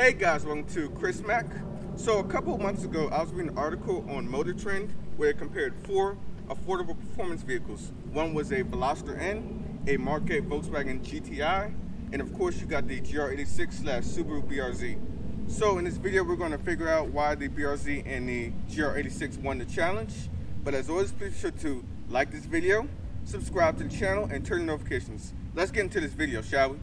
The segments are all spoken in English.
Hey guys, welcome to Chris Mack. So a couple of months ago, I was reading an article on Motor Trend where it compared 4 affordable performance vehicles. One was a Veloster N, a Mark 8 Volkswagen GTI, and of course you got the GR86 / Subaru BRZ. So in this video, we're going to figure out why the BRZ and the GR86 won the challenge. But as always, please be sure to like this video, subscribe to the channel, and turn on notifications. Let's get into this video, shall we?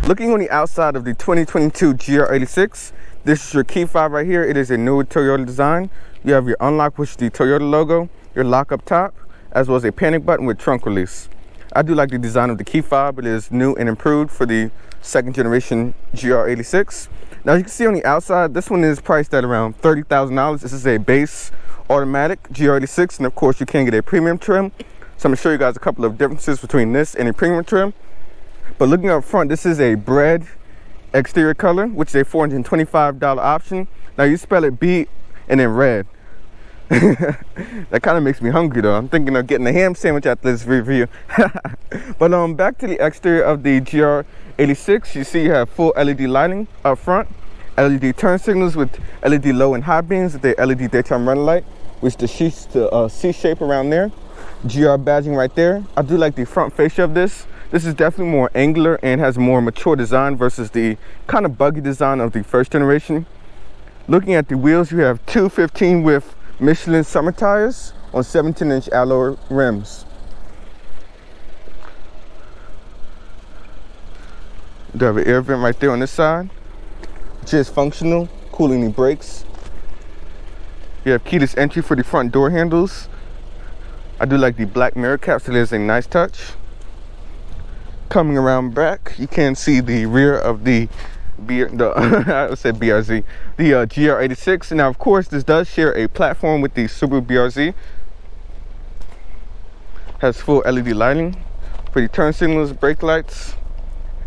Looking on the outside of the 2022 GR86, this is your key fob right here. It is a newer Toyota design. You have your unlock, which is the Toyota logo, your lock up top, as well as a panic button with trunk release. I do like the design of the key fob. It is new and improved for the second generation GR86. Now you can see on the outside, this one is priced at around $30,000. This is a base automatic GR86, and of course you can get a premium trim. So I'm gonna show you guys a couple of differences between this and a premium trim. But looking up front, this is a bread exterior color, which is a $425 option. Now you spell it B and then red. That kind of makes me hungry though. I'm thinking of getting a ham sandwich after this review. But back to the exterior of the GR86, you see you have full LED lighting up front, LED turn signals with LED low and high beams with the LED daytime running light, which the C shape around there. GR badging right there. I do like the front fascia of this. This is definitely more angular and has more mature design versus the kind of buggy design of the first generation. Looking at the wheels, you have 215 with Michelin summer tires on 17-inch alloy rims. You have an air vent right there on this side, which is functional, cooling the brakes. You have keyless entry for the front door handles. I do like the black mirror caps, so there's a nice touch. Coming around back, you can see the rear of I said BRZ, the GR86. Now, of course, this does share a platform with the Subaru BRZ. Has full LED lighting for the turn signals, brake lights.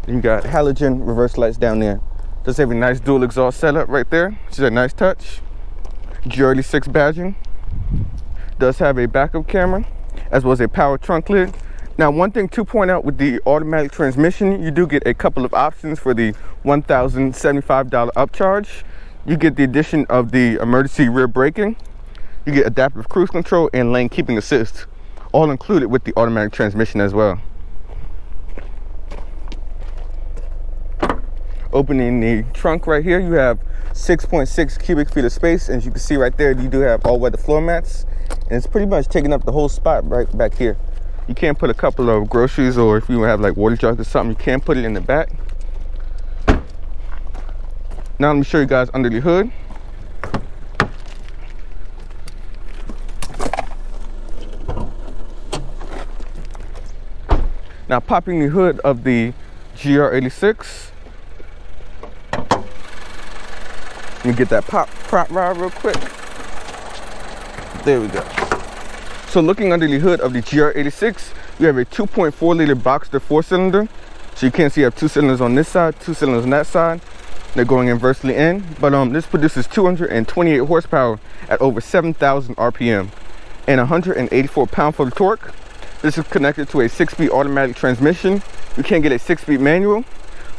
You got halogen reverse lights down there. Does have a nice dual exhaust setup right there, which is a nice touch. GR86 badging. Does have a backup camera, as well as a power trunk lid. Now, one thing to point out with the automatic transmission, you do get a couple of options for the $1,075 upcharge. You get the addition of the emergency rear braking. You get adaptive cruise control and lane keeping assist, all included with the automatic transmission as well. Opening the trunk right here, you have 6.6 cubic feet of space, and as you can see right there, you do have all-weather floor mats, and it's pretty much taking up the whole spot right back here. You can put a couple of groceries, or if you have like water jugs or something, you can put it in the back. Now let me show you guys under the hood. Now popping the hood of the GR86. Let me get that prop rod real quick. There we go. So looking under the hood of the GR86, you have a 2.4 liter Boxster 4-cylinder. So you can see you have 2 cylinders on this side, 2 cylinders on that side. They're going inversely in. But this produces 228 horsepower at over 7,000 RPM and 184 pound-foot of torque. This is connected to a 6-speed automatic transmission. You can get a 6-speed manual.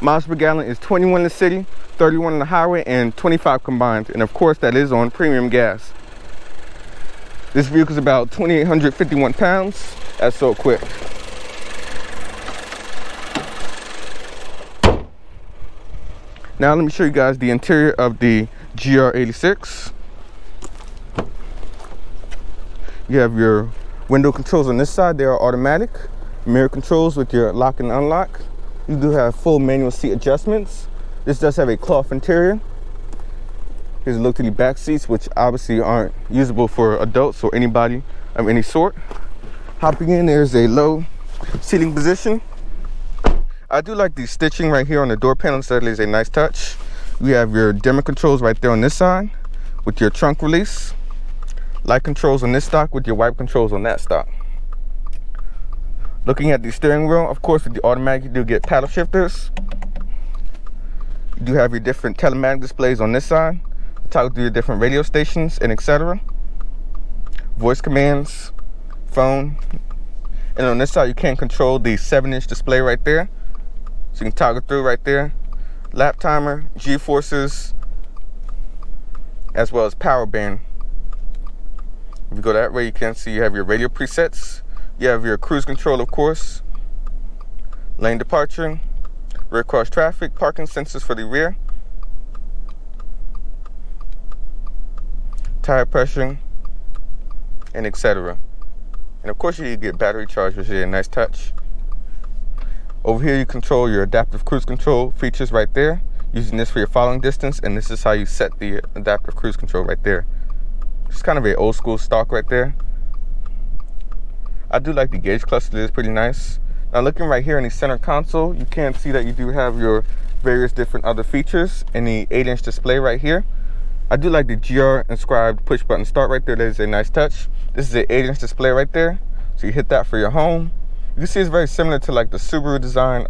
Miles per gallon is 21 in the city, 31 on the highway, and 25 combined. And of course, that is on premium gas. This vehicle is about 2,851 pounds. That's so quick. Now let me show you guys the interior of the GR86. You have your window controls on this side. They are automatic. Mirror controls with your lock and unlock. You do have full manual seat adjustments. This does have a cloth interior. Here's a look to the back seats, which obviously aren't usable for adults or anybody of any sort. Hopping in, there's a low seating position. I do like the stitching right here on the door panel, so that is a nice touch. We have your dimmer controls right there on this side with your trunk release. light controls on this stock with your wipe controls on that stock. Looking at the steering wheel, of course, with the automatic, you do get paddle shifters. You do have your different telematic displays on this side. Toggle through your different radio stations and etc. Voice commands, phone. And on this side, you can control the 7-inch display right there. So you can toggle through right there. Lap timer, G-forces, as well as power band. If you go that way, you can see you have your radio presets. You have your cruise control, of course. Lane departure, rear cross traffic, parking sensors for the rear. Tire pressure, and etc. And of course, you get battery charge, which is a nice touch. Over here, you control your adaptive cruise control features right there, using this for your following distance, and this is how you set the adaptive cruise control right there. It's kind of a old school stock right there. I do like the gauge cluster, it is pretty nice. Now looking right here in the center console, you can see that you do have your various different other features in the 8-inch display right here. I do like the GR inscribed push button start right there. That is a nice touch. This is an 8-inch display right there. So you hit that for your home. You can see it's very similar to like the Subaru design.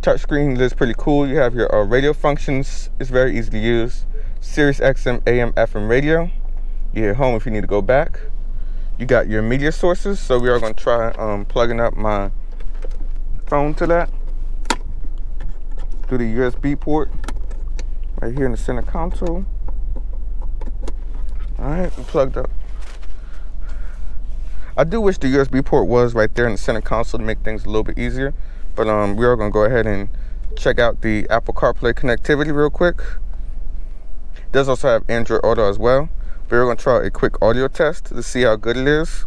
Touchscreen is pretty cool. You have your radio functions. It's very easy to use. Sirius XM, AM, FM radio. You hit home if you need to go back. You got your media sources. So we are going to try plugging up my phone to that through the USB port right here in the center console. All right, we plugged up. I do wish the USB port was right there in the center console to make things a little bit easier, but we are going to go ahead and check out the Apple CarPlay connectivity real quick. It does also have Android Auto as well, but we're going to try a quick audio test to see how good it is.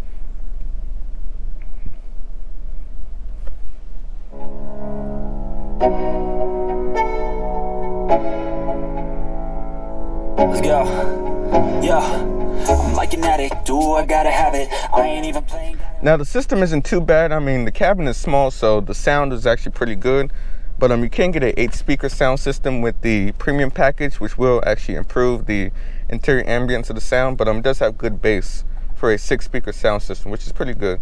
Let's go. Yeah. I'm like an addict, do I gotta have it. I ain't even playing. Now the system isn't too bad. I mean, the cabin is small, so the sound is actually pretty good. But you can get a 8-speaker sound system with the premium package, which will actually improve the interior ambience of the sound. But it does have good bass for a 6-speaker sound system, which is pretty good.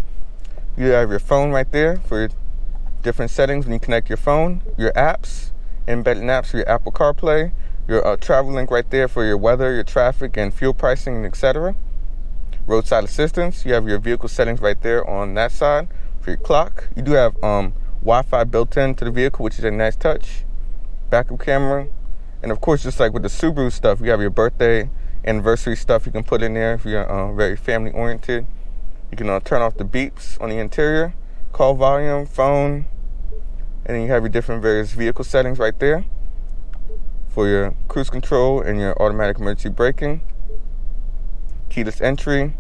You have your phone right there for your different settings when you connect your phone, your apps, embedded apps for your Apple CarPlay. Your travel link right there for your weather, your traffic, and fuel pricing, and etc. Roadside assistance. You have your vehicle settings right there on that side for your clock. You do have Wi-Fi built into the vehicle, which is a nice touch. Backup camera. And of course, just like with the Subaru stuff, you have your birthday, anniversary stuff you can put in there if you're very family oriented. You can turn off the beeps on the interior, call volume, phone, and then you have your different various vehicle settings right there for your cruise control and your automatic emergency braking, keyless entry,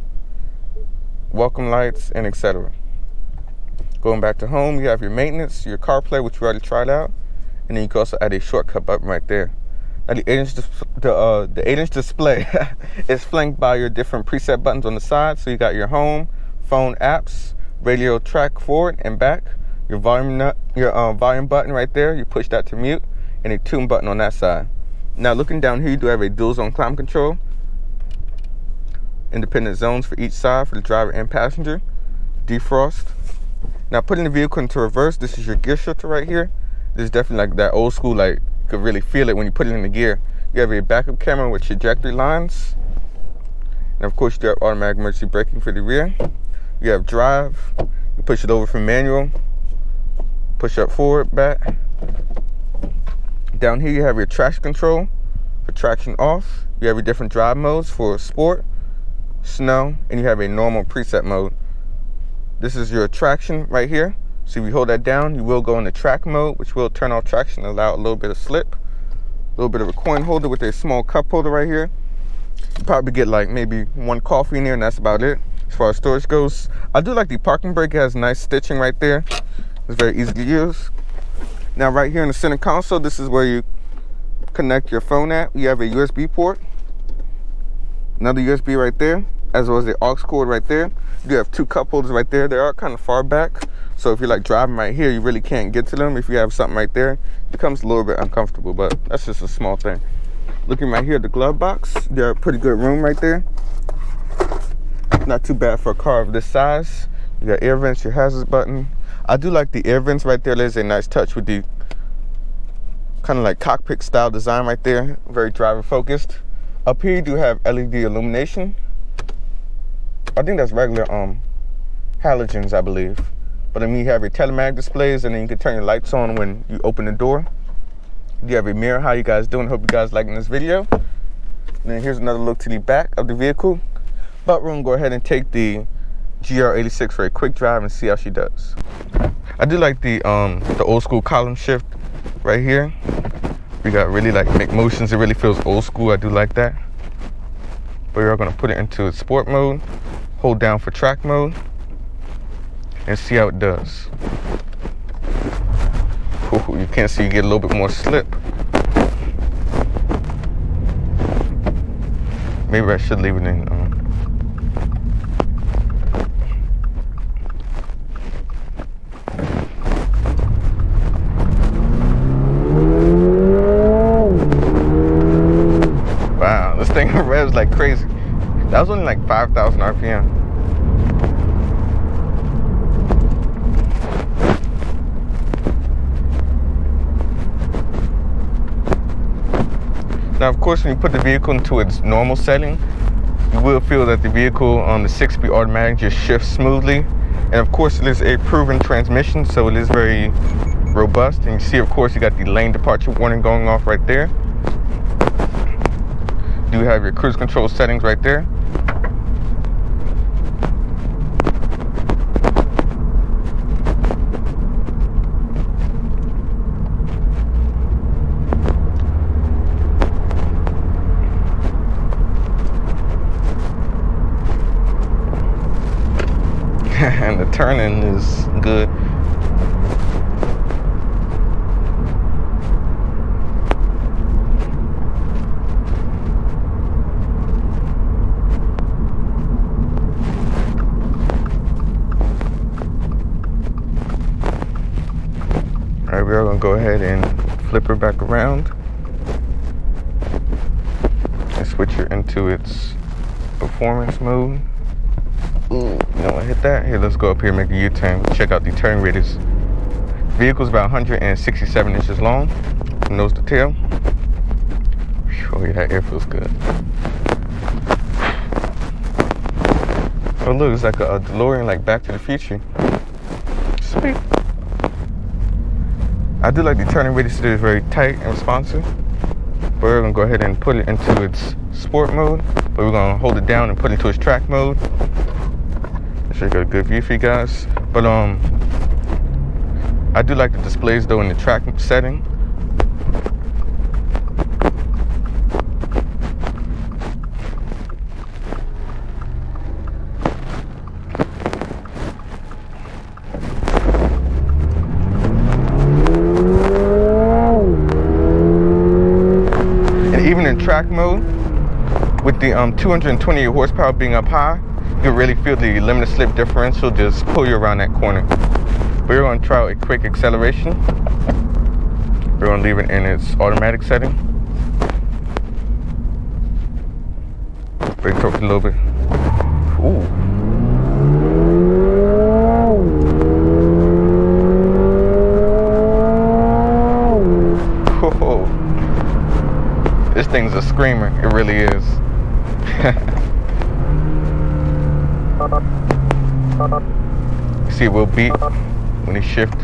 welcome lights, and etc. Going back to home, you have your maintenance, your CarPlay, which we already tried out, and then you can also add a shortcut button right there. Now the 8-inch display is flanked by your different preset buttons on the side. So you got your home, phone, apps, radio, track forward and back, your volume button right there. You push that to mute, and a tune button on that side. Now looking down here, you do have a dual zone climate control, independent zones for each side for the driver and passenger, defrost. Now putting the vehicle into reverse, this is your gear shifter right here. This is definitely like that old school, like you could really feel it when you put it in the gear. You have a backup camera with trajectory lines, and of course you have automatic emergency braking for the rear. You have drive, you push it over from manual, push up forward, back. Down here you have your traction control for traction off. You have your different drive modes for sport, snow, and you have a normal preset mode. This is your traction right here. So if you hold that down, you will go into track mode, which will turn off traction and allow a little bit of slip. A little bit of a coin holder with a small cup holder right here. You probably get like maybe one coffee in there, and that's about it as far as storage goes. I do like the parking brake. It has nice stitching right there. It's very easy to use. Now right here in the center console, this is where you connect your phone at. You have a USB port, another USB right there, as well as the aux cord right there. You do have two cup holders right there. They are kind of far back, so if you're like driving right here, you really can't get to them. If you have something right there, it becomes a little bit uncomfortable, but that's just a small thing. Looking right here at the glove box, there's a pretty good room right there. Not too bad for a car of this size. You got air vents, your hazards button. I do like the air vents right there. There's a nice touch with the kind of like cockpit style design right there. Very driver focused. Up here you do have LED illumination. I think that's regular halogens, I believe. But I mean, you have your telematic displays, and then you can turn your lights on when you open the door. You have your mirror. How you guys doing? Hope you guys liking this video. And then here's another look to the back of the vehicle. But we're gonna go ahead and take the GR86 for a quick drive and see how she does. I do like the old school column shift right here. We got really like make motions. It really feels old school. I do like that. But we're gonna put it into sport mode. Hold down for track mode and see how it does. Ooh, you can't see, you get a little bit more slip. Maybe I should leave it in. Wow, this thing revs like crazy. That was only like 5,000 RPM. Now, of course, when you put the vehicle into its normal setting, you will feel that the vehicle on the 6-speed automatic just shifts smoothly. And of course, it is a proven transmission, so it is very robust. And you see, of course, you got the lane departure warning going off right there. You do have your cruise control settings right there. And the turning is good. Alright, we are going to go ahead and flip her back around and switch her into its performance mode. Ooh, you don't want to hit that? Here, let's go up here and make a U-turn. Check out the turn radius. Vehicle's about 167 inches long from nose to tail. Oh yeah, that air feels good. Oh look, it's like a DeLorean, like Back to the Future. Sweet. I do like the turning radius. It is very tight and responsive. But we're gonna go ahead and put it into its sport mode. But we're gonna hold it down and put it into its track mode. Sure, got a good view for you guys. But I do like the displays though in the track setting. And even in track mode, with the 228 horsepower being up high, you can really feel the limited slip differential just pull you around that corner. We're going to try out a quick acceleration. We're going to leave it in its automatic setting. Brake torque a little bit. Ooh. Whoa. This thing's a screamer. It really is. You see it will beep when you shift.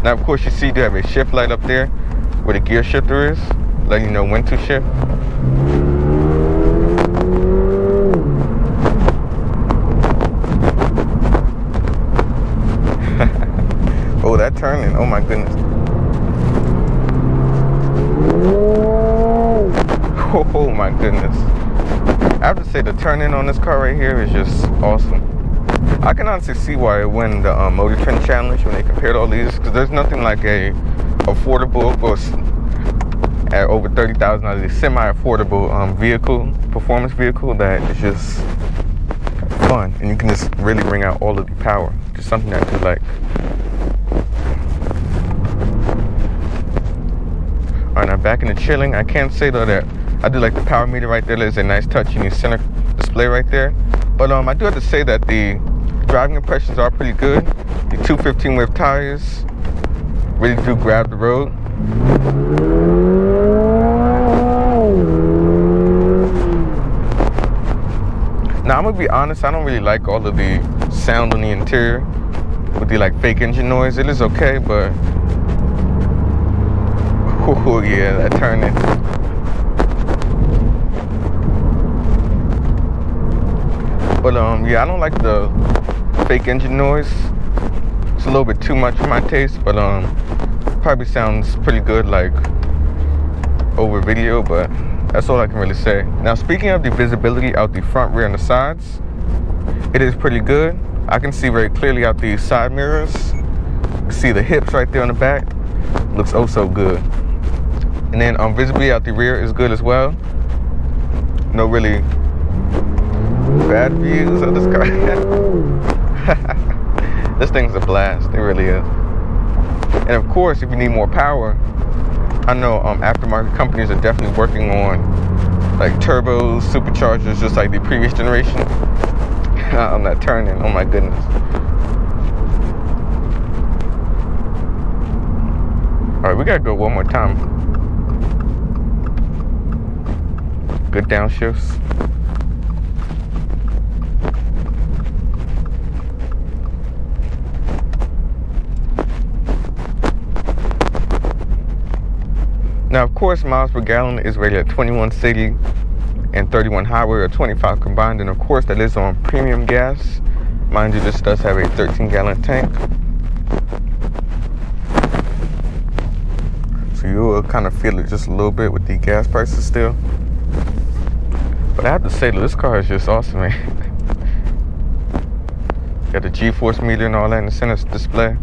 Now of course you see you have a shift light up there where the gear shifter is, letting you know when to shift. Oh, that turning, oh my goodness. Oh my goodness. I have to say the turn-in on this car right here is just awesome. I can honestly see why it won the Motor Trend Challenge when they compared all these, because there's nothing like a affordable, or at over $30,000, a semi-affordable vehicle, performance vehicle that is just fun, and you can just really bring out all of the power. Just something that I do like. Alright, now back in the chilling. I can say though that I do like the power meter right there. There's a nice touch in the center display right there. But I do have to say that the driving impressions are pretty good. The 215 width tires really do grab the road. Now I'm gonna be honest, I don't really like all of the sound on the interior with the like fake engine noise. It is okay, but oh yeah, that turning. But yeah, I don't like the fake engine noise. It's a little bit too much for my taste, but probably sounds pretty good like over video, but that's all I can really say. Now speaking of the visibility out the front, rear, and the sides, it is pretty good. I can see very clearly out the side mirrors. See the hips right there on the back. Looks oh so good. And then visibility out the rear is good as well. No really bad views of this car. This thing's a blast, it really is. And of course, if you need more power, I know aftermarket companies are definitely working on like turbos, superchargers, just like the previous generation. I'm not turning, oh my goodness. Alright, we gotta go one more time. Good downshifts. Now, of course, miles per gallon is rated at 21 city and 31 highway, or 25 combined. And of course, that is on premium gas. Mind you, this does have a 13-gallon tank. So you will kind of feel it just a little bit with the gas prices still. But I have to say, this car is just awesome, man. Got the G-force meter and all that in the center display.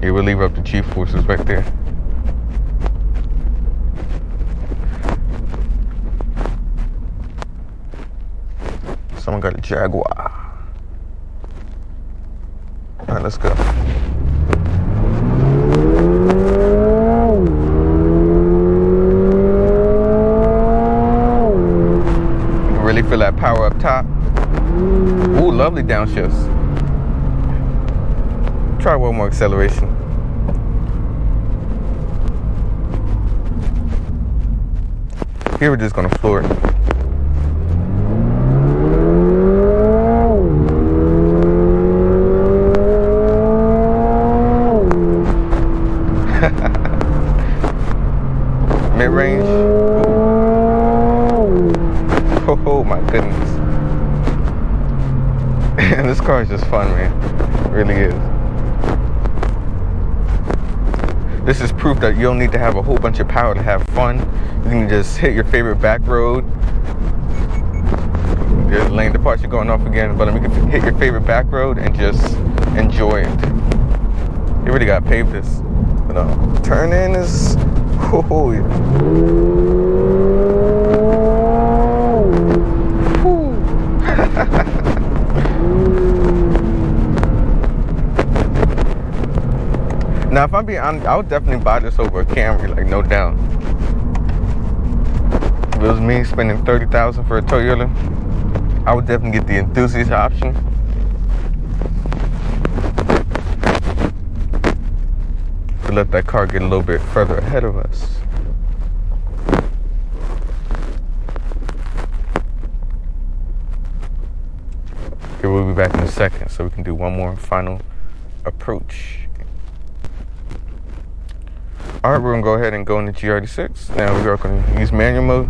It will leave up the G-forces right there. Someone got a Jaguar. All right, let's go. You can really feel that power up top. Ooh, lovely downshifts. Try one more acceleration. Here we're just gonna floor it. Mid-range. Oh my goodness. And this car is just fun, man. It really is. This is proof that you don't need to have a whole bunch of power to have fun. You can just hit your favorite back road. There's lane departure going off again, but you can hit your favorite back road and just enjoy it. You really gotta pave this. But turn in is, oh yeah. Now, if I'm being honest, I would definitely buy this over a Camry, like no doubt. If it was me spending $30,000 for a Toyota, I would definitely get the enthusiast option. To let that car get a little bit further ahead of us. Okay, we'll be back in a second so we can do one more final approach. Alright, we're going to go ahead and go into GR86. Now we are going to use manual mode.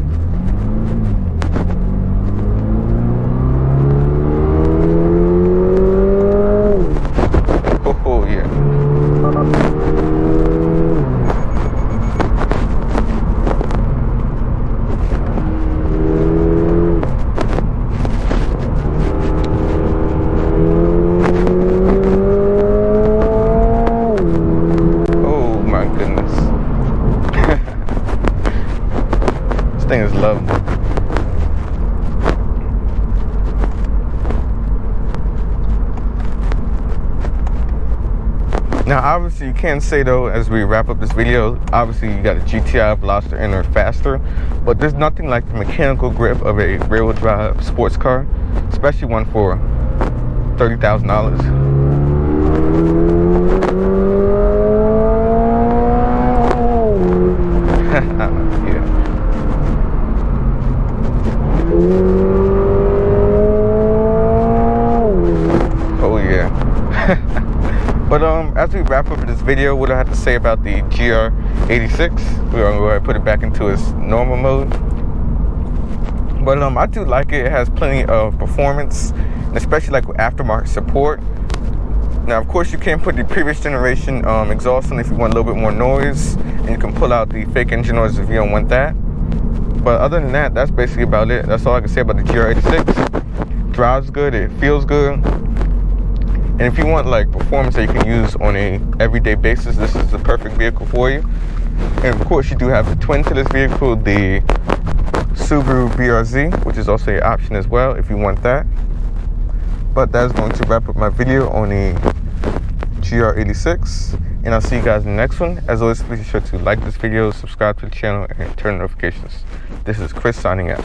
Oh yeah. Now, obviously, you can say though, as we wrap up this video, obviously you got a GTI Veloster Inner faster, but there's nothing like the mechanical grip of a rear-wheel drive sports car, especially one for $30,000. Yeah. Oh yeah. But as we wrap up this video, what I have to say about the GR86, we're gonna go ahead and put it back into its normal mode. But I do like it. It has plenty of performance, and especially like with aftermarket support. Now, of course, you can put the previous generation exhaust on if you want a little bit more noise, and you can pull out the fake engine noise if you don't want that. But other than that, that's basically about it. That's all I can say about the GR86. Drives good, it feels good. And if you want like performance that you can use on a everyday basis, this is the perfect vehicle for you. And of course, you do have the twin to this vehicle, the Subaru BRZ, which is also an option as well if you want that. But that is going to wrap up my video on the GR86, and I'll see you guys in the next one. As always, please be sure to like this video, subscribe to the channel, and turn on notifications. This is Chris signing out.